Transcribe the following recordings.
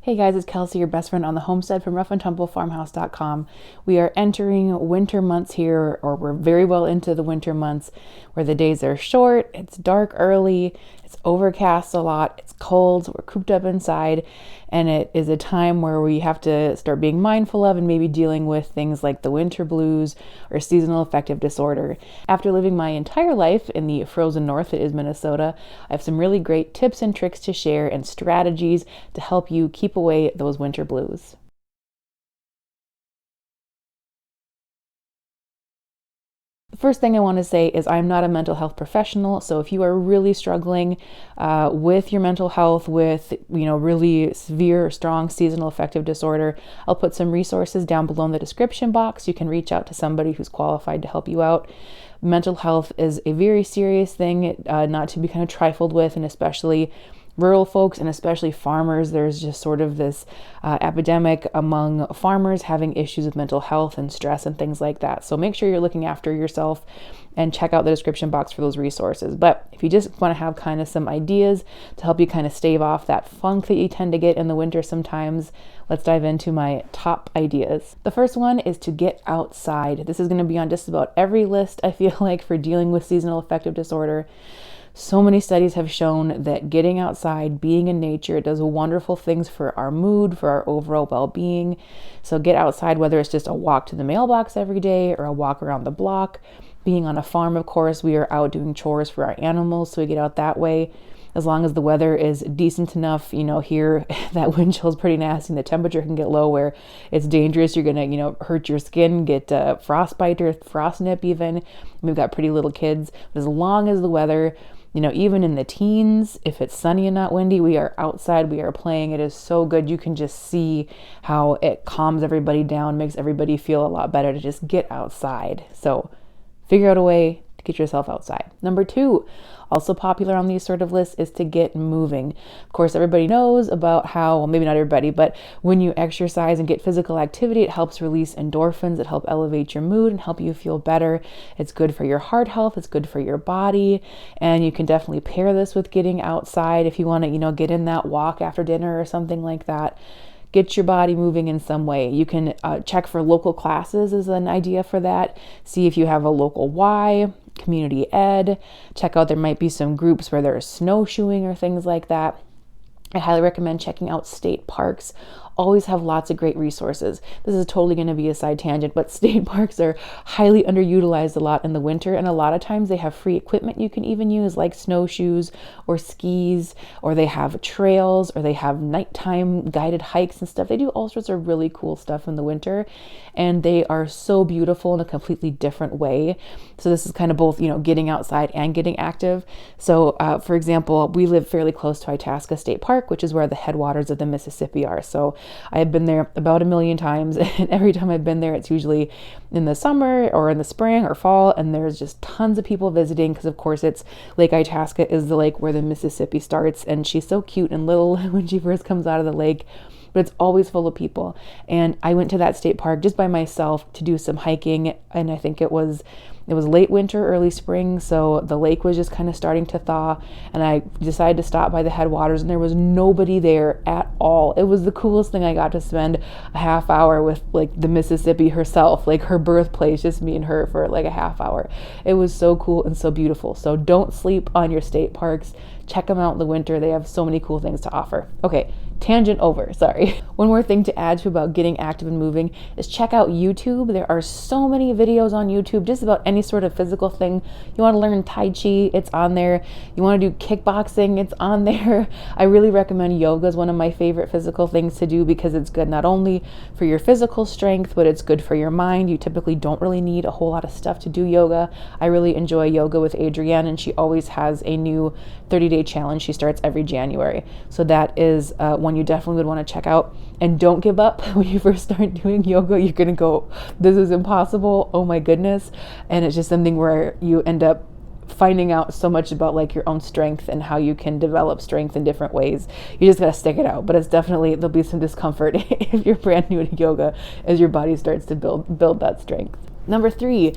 Hey guys, it's Kelsey, your best friend on the homestead from roughandtumblefarmhouse.com. We are entering winter months here, or we're very well into the winter months where the days are short, it's dark early, it's overcast a lot, it's cold, so we're cooped up inside, and it is a time where we have to start being mindful of and maybe dealing with things like the winter blues or seasonal affective disorder. After living my entire life in the frozen north that is Minnesota, I have some really great tips and tricks to share and strategies to help you keep away those winter blues. The first thing I want to say is I'm not a mental health professional, so if you are really struggling with your mental health, with really severe or strong seasonal affective disorder, I'll put some resources down below in the description box. You can reach out to somebody who's qualified to help you out. Mental health is a very serious thing, not to be kind of trifled with, and especially rural folks and especially farmers. There's just sort of this epidemic among farmers having issues with mental health and stress and things like that. So make sure you're looking after yourself and check out the description box for those resources. But if you just want to have kind of some ideas to help you kind of stave off that funk that you tend to get in the winter sometimes, let's dive into my top ideas. The first one is to get outside. This is going to be on just about every list, I feel like, for dealing with seasonal affective disorder. So many studies have shown that getting outside, being in nature, does wonderful things for our mood, for our overall well-being. So get outside, whether it's just a walk to the mailbox every day or a walk around the block. Being on a farm, of course, we are out doing chores for our animals, so we get out that way. As long as the weather is decent enough, here that wind chill is pretty nasty and the temperature can get low where it's dangerous. You're gonna, hurt your skin, get frostbite or frost nip even. We've got pretty little kids. But as long as the weather, even in the teens, if it's sunny and not windy, we are outside, we are playing. It is so good. You can just see how it calms everybody down, makes everybody feel a lot better to just get outside. So figure out a way to get yourself outside. Number 2, also popular on these sort of lists, is to get moving. Of course, everybody knows about how, well, maybe not everybody, but when you exercise and get physical activity, it helps release endorphins that help elevate your mood and help you feel better. It's good for your heart health, it's good for your body, and you can definitely pair this with getting outside if you want to, get in that walk after dinner or something like that. Get your body moving in some way. You can check for local classes as an idea for that. See if you have a local Y, community ed. Check out, there might be some groups where there's snowshoeing or things like that. I highly recommend checking out state parks. Always have lots of great resources. This is totally going to be a side tangent, but state parks are highly underutilized a lot in the winter, and a lot of times they have free equipment you can even use, like snowshoes or skis, or they have trails, or they have nighttime guided hikes and stuff. They do all sorts of really cool stuff in the winter, and they are so beautiful in a completely different way. So this is kind of both, getting outside and getting active. So for example, we live fairly close to Itasca State Park, which is where the headwaters of the Mississippi are. So I have been there about 1,000,000 times, and every time I've been there, it's usually in the summer or in the spring or fall, and there's just tons of people visiting because, of course, it's Lake Itasca is the lake where the Mississippi starts, and she's so cute and little when she first comes out of the lake, but it's always full of people. And I went to that state park just by myself to do some hiking, and I think it was late winter, early spring, so the lake was just kind of starting to thaw, and I decided to stop by the headwaters, and there was nobody there at all. It was the coolest thing. I got to spend a half hour with the Mississippi herself, her birthplace, just me and her for a half hour. It was so cool and so beautiful. So don't sleep on your state parks. Check them out in the winter. They have so many cool things to offer. Okay, tangent over, sorry. One more thing to add to about getting active and moving is check out YouTube. There are so many videos on YouTube, just about any sort of physical thing. You want to learn Tai Chi, it's on there. You want to do kickboxing, it's on there. I really recommend yoga is one of my favorite physical things to do because it's good not only for your physical strength, but it's good for your mind. You typically don't really need a whole lot of stuff to do yoga. I really enjoy yoga with Adrienne, and she always has a new 30-day challenge she starts every January. So that is one you definitely would want to check out. And don't give up. When you first start doing yoga, you're going to go, this is impossible. Oh my goodness. And it's just something where you end up finding out so much about your own strength and how you can develop strength in different ways. You just got to stick it out. But it's definitely, there'll be some discomfort if you're brand new to yoga as your body starts to build that strength. Number 3,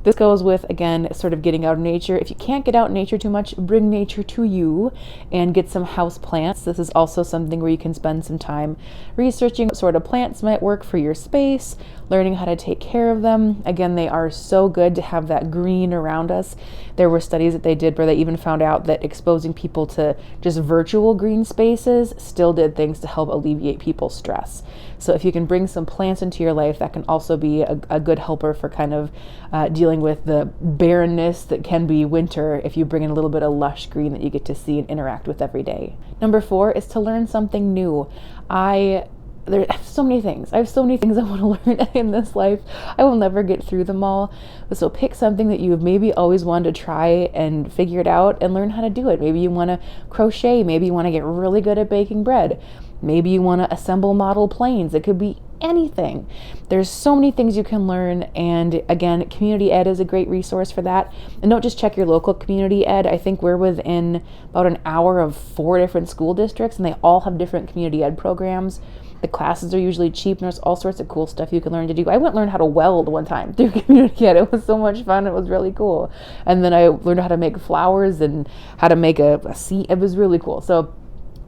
This goes with, again, sort of getting out of nature. If you can't get out in nature too much, bring nature to you and get some house plants. This is also something where you can spend some time researching what sort of plants might work for your space, learning how to take care of them. Again, they are so good to have that green around us. There were studies that they did where they even found out that exposing people to just virtual green spaces still did things to help alleviate people's stress. So if you can bring some plants into your life, that can also be a good helper for kind of dealing with the barrenness that can be winter if you bring in a little bit of lush green that you get to see and interact with every day. Number 4 is to learn something new. I have so many things. I want to learn in this life. I will never get through them all. So pick something that you've maybe always wanted to try and figure it out and learn how to do it. Maybe you want to crochet. Maybe you want to get really good at baking bread. Maybe you want to assemble model planes. It could be anything. There's so many things you can learn, and again, community ed is a great resource for that. And don't just check your local community ed. I think we're within about an hour of 4 different school districts, and they all have different community ed programs. The classes are usually cheap, and there's all sorts of cool stuff you can learn to do. I went and learned how to weld one time through community ed. It was so much fun. It was really cool. And then I learned how to make flowers and how to make a seat. It was really cool. So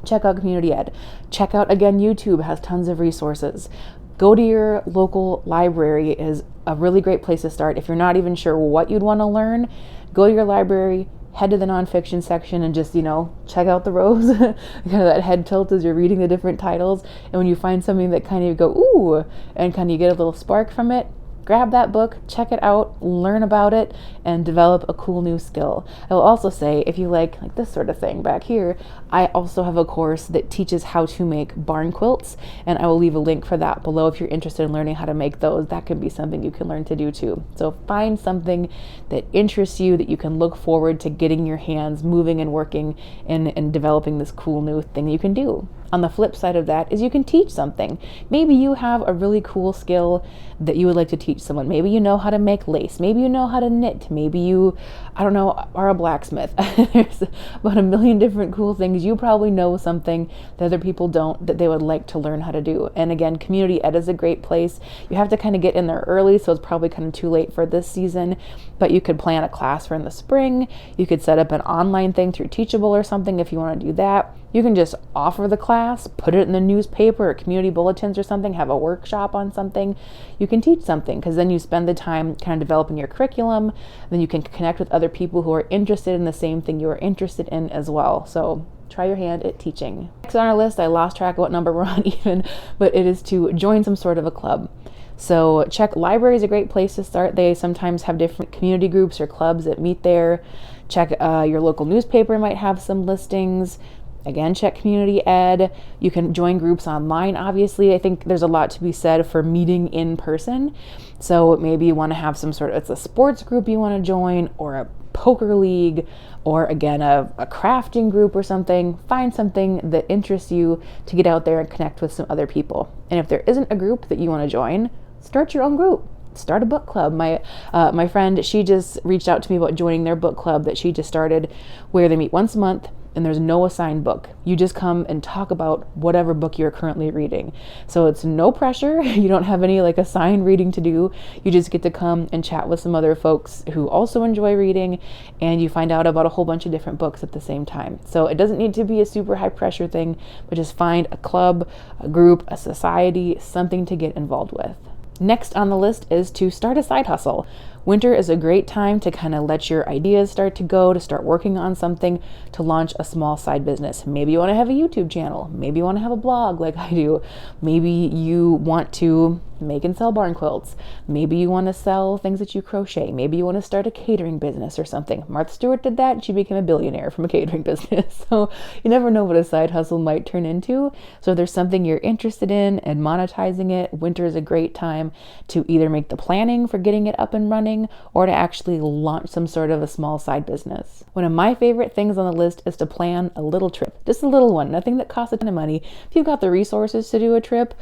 check out community ed. Check out, again, YouTube has tons of resources. Go to your local library is a really great place to start. If you're not even sure what you'd want to learn, go to your library, head to the nonfiction section and just, check out the rows. Kind of that head tilt as you're reading the different titles. And when you find something that kind of go, ooh, and kind of you get a little spark from it, grab that book, check it out, learn about it, and develop a cool new skill. I will also say, if you like this sort of thing back here, I also have a course that teaches how to make barn quilts, and I will leave a link for that below if you're interested in learning how to make those. That could be something you can learn to do too. So find something that interests you, that you can look forward to getting your hands moving and working and developing this cool new thing you can do. On the flip side of that is you can teach something. Maybe you have a really cool skill that you would like to teach someone. Maybe you know how to make lace. Maybe you know how to knit. Maybe you, are a blacksmith. There's about a million different cool things. You probably know something that other people don't that they would like to learn how to do. And again, community ed is a great place. You have to kind of get in there early, so it's probably kind of too late for this season, but you could plan a class for in the spring. You could set up an online thing through Teachable or something if you want to do that. You can just offer the class, put it in the newspaper or community bulletins or something, have a workshop on something. You can teach something because then you spend the time kind of developing your curriculum. Then you can connect with other people who are interested in the same thing you are interested in as well. So try your hand at teaching. Next on our list, I lost track of what number we're on even, but it is to join some sort of a club. So check, library is a great place to start. They sometimes have different community groups or clubs that meet there. Check your local newspaper might have some listings. Again, check community ed. You can join groups online, obviously. I think there's a lot to be said for meeting in person. So maybe you want to have it's a sports group you want to join, or a poker league, or again, a crafting group or something. Find something that interests you to get out there and connect with some other people. And if there isn't a group that you want to join, start your own group. Start a book club. My friend, she just reached out to me about joining their book club that she just started, where they meet once a month and there's no assigned book. You just come and talk about whatever book you're currently reading. So it's no pressure. You don't have any assigned reading to do. You just get to come and chat with some other folks who also enjoy reading, and you find out about a whole bunch of different books at the same time. So it doesn't need to be a super high pressure thing, but just find a club, a group, a society, something to get involved with. Next on the list is to start a side hustle. Winter is a great time to kind of let your ideas start to go, to start working on something, to launch a small side business. Maybe you want to have a YouTube channel. Maybe you want to have a blog like I do. Maybe you want to make and sell barn quilts. Maybe you want to sell things that you crochet. Maybe you want to start a catering business or something. Martha Stewart did that and she became a billionaire from a catering business. So you never know what a side hustle might turn into. So if there's something you're interested in and monetizing it, winter is a great time to either make the planning for getting it up and running or to actually launch some sort of a small side business. One of my favorite things on the list is to plan a little trip. Just a little one, nothing that costs a ton of money. If you've got the resources to do a trip,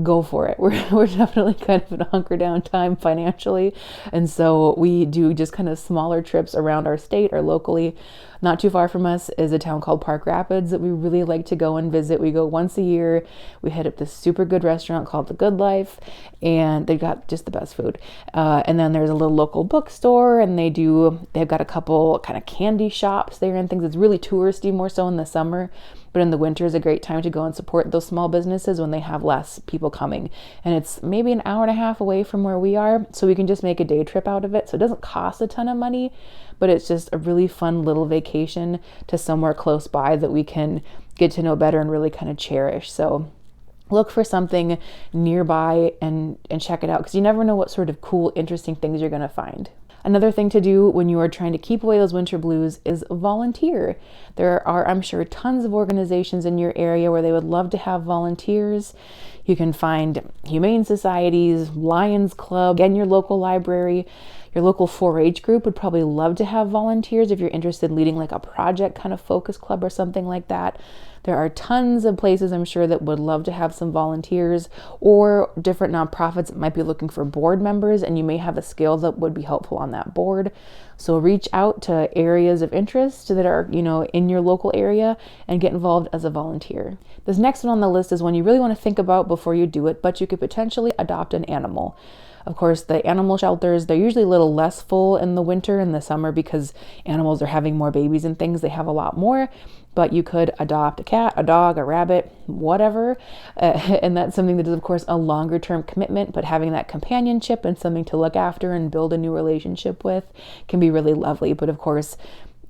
go for it. We're definitely kind of in a hunker down time financially. And so we do just kind of smaller trips around our state or locally. Not too far from us is a town called Park Rapids that we really like to go and visit. We go once a year. We hit up this super good restaurant called The Good Life, and they've got just the best food. And then there's a little local bookstore, and they've got a couple kind of candy shops there and things. It's really touristy more so in the summer, but in the winter is a great time to go and support those small businesses when they have less people coming. And it's maybe an hour and a half away from where we are, so we can just make a day trip out of it. So it doesn't cost a ton of money, but it's just a really fun little vacation to somewhere close by that we can get to know better and really kind of cherish. So look for something nearby and check it out, because you never know what sort of cool, interesting things you're going to find. Another thing to do when you are trying to keep away those winter blues is volunteer. There are, I'm sure, tons of organizations in your area where they would love to have volunteers. You can find humane societies, Lions Club, again, your local library. Your local 4-H group would probably love to have volunteers if you're interested in leading like a project kind of focus club or something like that. There are tons of places, I'm sure, that would love to have some volunteers, or different nonprofits that might be looking for board members, and you may have a skill that would be helpful on that board. So reach out to areas of interest that are, in your local area and get involved as a volunteer. This next one on the list is one you really want to think about before you do it, but you could potentially adopt an animal. Of course, the animal shelters, they're usually a little less full in the winter and the summer because animals are having more babies and things. They have a lot more, but you could adopt a cat, a dog, a rabbit, whatever. And that's something that is, of course, a longer term commitment, but having that companionship and something to look after and build a new relationship with can be really lovely. But of course,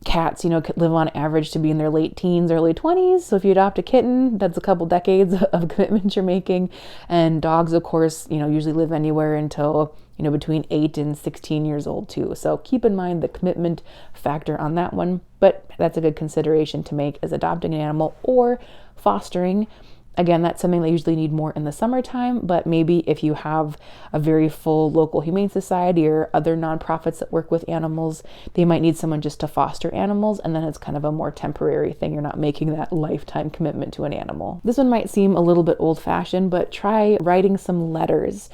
cats, could live on average to be in their late teens, early 20s. So if you adopt a kitten, that's a couple decades of commitment you're making. And dogs, of course, usually live anywhere until, between 8 and 16 years old too. So keep in mind the commitment factor on that one. But that's a good consideration to make, is adopting an animal or fostering. Again, that's something they usually need more in the summertime, but maybe if you have a very full local humane society or other nonprofits that work with animals, they might need someone just to foster animals, and then it's kind of a more temporary thing. You're not making that lifetime commitment to an animal. This one might seem a little bit old-fashioned, but try writing some letters.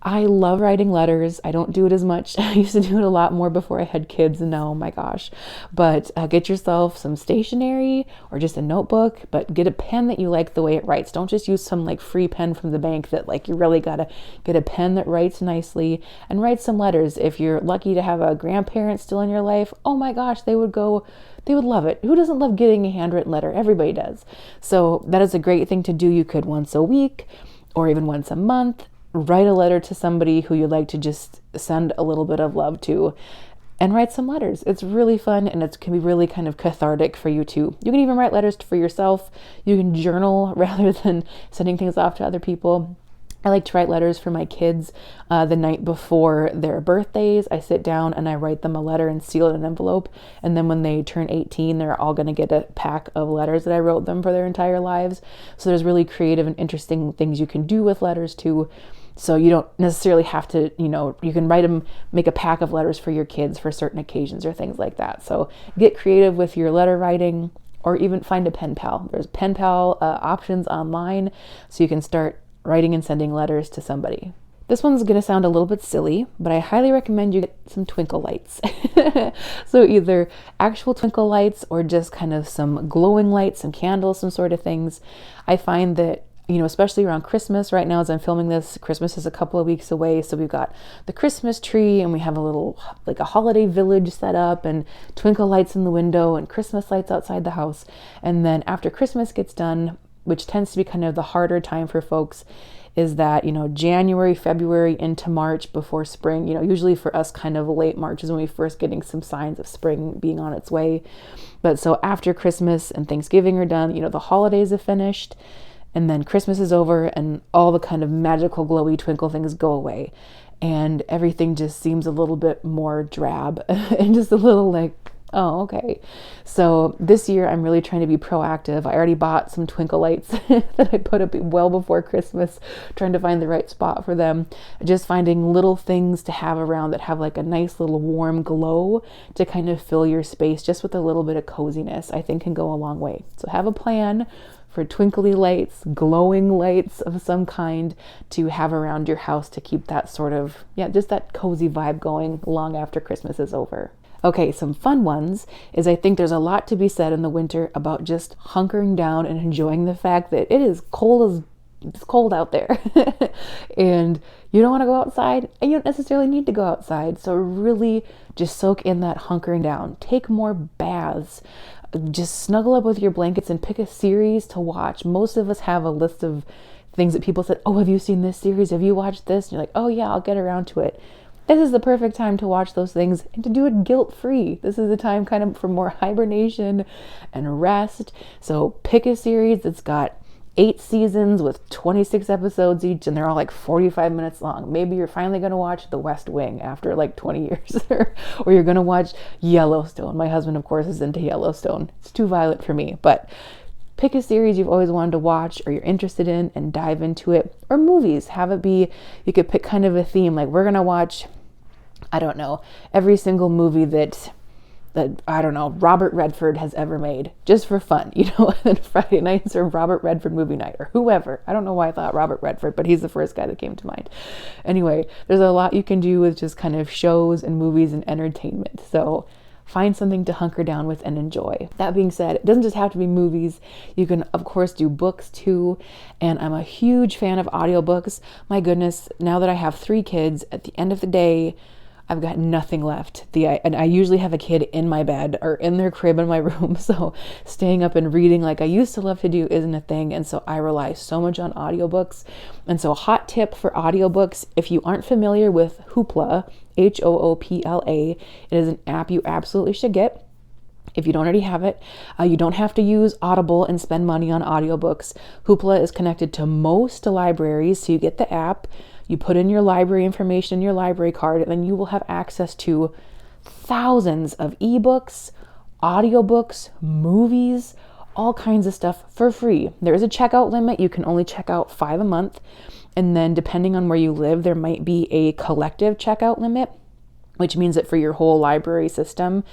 I love writing letters. I don't do it as much. I used to do it a lot more before I had kids, and now, oh my gosh. But get yourself some stationery or just a notebook, but get a pen that you like the way it writes. Don't just use some like free pen from the bank that you really gotta get a pen that writes nicely, and write some letters. If you're lucky to have a grandparent still in your life, oh my gosh, they would love it. Who doesn't love getting a handwritten letter? Everybody does. So that is a great thing to do. You could once a week or even once a month write a letter to somebody who you'd like to just send a little bit of love to, and write some letters. It's really fun, and it can be really kind of cathartic for you too. You can even write letters for yourself. You can journal rather than sending things off to other people. I like to write letters for my kids the night before their birthdays. I sit down and I write them a letter and seal it in an envelope. And then when they turn 18, they're all going to get a pack of letters that I wrote them for their entire lives. So there's really creative and interesting things you can do with letters too. So you don't necessarily have to, you can write them, make a pack of letters for your kids for certain occasions or things like that. So get creative with your letter writing, or even find a pen pal. There's pen pal options online, so you can start writing and sending letters to somebody. This one's going to sound a little bit silly, but I highly recommend you get some twinkle lights. So either actual twinkle lights or just kind of some glowing lights, some candles, some sort of things. I find that, especially around Christmas right now, as I'm filming this, Christmas is a couple of weeks away. So we've got the Christmas tree, and we have a little, like a holiday village set up, and twinkle lights in the window and Christmas lights outside the house. And then after Christmas gets done, which tends to be kind of the harder time for folks, is that, January, February into March before spring, usually for us kind of late March is when we first getting some signs of spring being on its way. But so after Christmas and Thanksgiving are done, the holidays have finished, and then Christmas is over, and all the kind of magical glowy twinkle things go away. And everything just seems a little bit more drab and just a little like, oh, okay. So this year I'm really trying to be proactive. I already bought some twinkle lights that I put up well before Christmas, trying to find the right spot for them. Just finding little things to have around that have like a nice little warm glow to kind of fill your space just with a little bit of coziness, I think can go a long way. So have a plan for twinkly lights, glowing lights of some kind to have around your house to keep that sort of, just that cozy vibe going long after Christmas is over. Okay, some fun ones is I think there's a lot to be said in the winter about just hunkering down and enjoying the fact that it is it's cold out there and you don't want to go outside and you don't necessarily need to go outside. So really just soak in that hunkering down, take more baths, just snuggle up with your blankets and pick a series to watch. Most of us have a list of things that people said, oh, have you seen this series? Have you watched this? And you're like, oh yeah, I'll get around to it. This is the perfect time to watch those things and to do it guilt-free. This is the time kind of for more hibernation and rest. So pick a series that's got 8 seasons with 26 episodes each, and they're all like 45 minutes long. Maybe you're finally going to watch The West Wing after like 20 years, or you're going to watch Yellowstone. My husband, of course, is into Yellowstone. It's too violent for me, but pick a series you've always wanted to watch or you're interested in and dive into it. Or movies, have it be, you could pick kind of a theme, like we're going to watch, I don't know, every single movie that I don't know, Robert Redford has ever made, just for fun, and then Friday nights are Robert Redford movie night, or whoever. I don't know why I thought Robert Redford, but he's the first guy that came to mind. Anyway, there's a lot you can do with just kind of shows and movies and entertainment. So find something to hunker down with and enjoy. That being said, it doesn't just have to be movies. You can, of course, do books too. And I'm a huge fan of audiobooks. My goodness, now that I have 3 kids, at the end of the day, I've got nothing left. And I usually have a kid in my bed or in their crib in my room. So staying up and reading like I used to love to do isn't a thing. And so I rely so much on audiobooks. And so a hot tip for audiobooks, if you aren't familiar with Hoopla, Hoopla, it is an app you absolutely should get. If you don't already have it, you don't have to use Audible and spend money on audiobooks. Hoopla is connected to most libraries, so you get the app. You put in your library information in your library card, and then you will have access to thousands of ebooks, audiobooks, movies, all kinds of stuff for free. There is a checkout limit. You can only check out 5 a month. And then depending on where you live, there might be a collective checkout limit, which means that for your whole library system,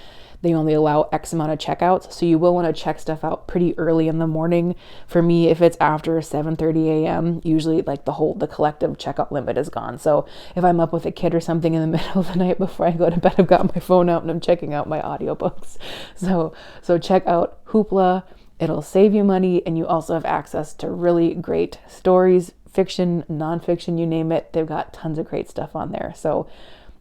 they only allow X amount of checkouts. So you will want to check stuff out pretty early in the morning. For me, if it's after 7:30 a.m., usually like the collective checkout limit is gone. So if I'm up with a kid or something in the middle of the night before I go to bed, I've got my phone out and I'm checking out my audiobooks. So check out Hoopla. It'll save you money, and you also have access to really great stories, fiction, nonfiction, you name it. They've got tons of great stuff on there. So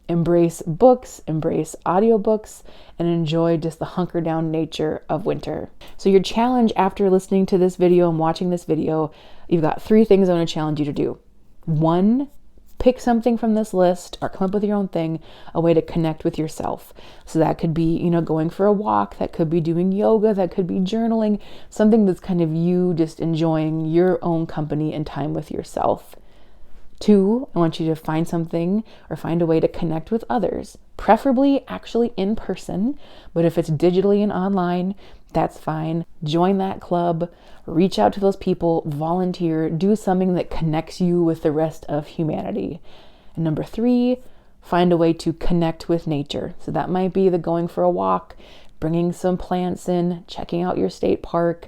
embrace books, embrace audiobooks, and enjoy just the hunker down nature of winter. So your challenge after listening to this video and watching this video, you've got 3 things I want to challenge you to do. 1, pick something from this list or come up with your own thing, a way to connect with yourself. So that could be, going for a walk, that could be doing yoga, that could be journaling, something that's kind of you just enjoying your own company and time with yourself. 2, I want you to find something or find a way to connect with others, preferably actually in person, but if it's digitally and online, that's fine. Join that club, reach out to those people, volunteer, do something that connects you with the rest of humanity. And number 3, find a way to connect with nature. So that might be the going for a walk, bringing some plants in, checking out your state park,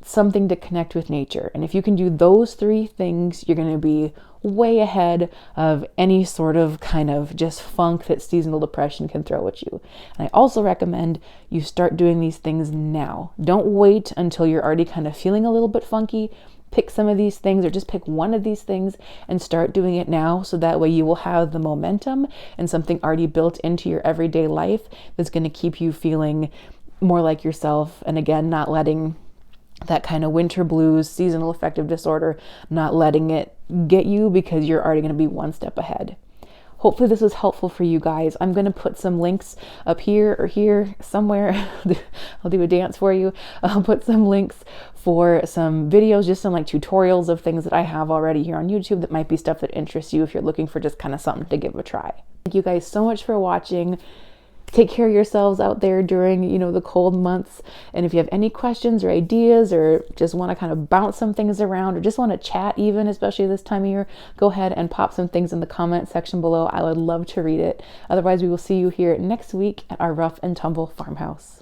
something to connect with nature. And if you can do those 3 things, you're going to be way ahead of any sort of kind of just funk that seasonal depression can throw at you. And I also recommend you start doing these things now. Don't wait until you're already kind of feeling a little bit funky. Pick some of these things or just pick one of these things and start doing it now, so that way you will have the momentum and something already built into your everyday life that's going to keep you feeling more like yourself. And again, not letting that kind of winter blues, seasonal affective disorder, not letting it get you, because you're already going to be one step ahead. Hopefully this was helpful for you guys. I'm going to put some links up here or here somewhere. I'll do a dance for you. I'll put some links for some videos, just some like tutorials of things that I have already here on YouTube that might be stuff that interests you if you're looking for just kind of something to give a try. Thank you guys so much for watching. Take care of yourselves out there during, the cold months. And if you have any questions or ideas, or just want to kind of bounce some things around, or just want to chat even, especially this time of year, go ahead and pop some things in the comment section below. I would love to read it. Otherwise, we will see you here next week at our Rough and Tumble farmhouse.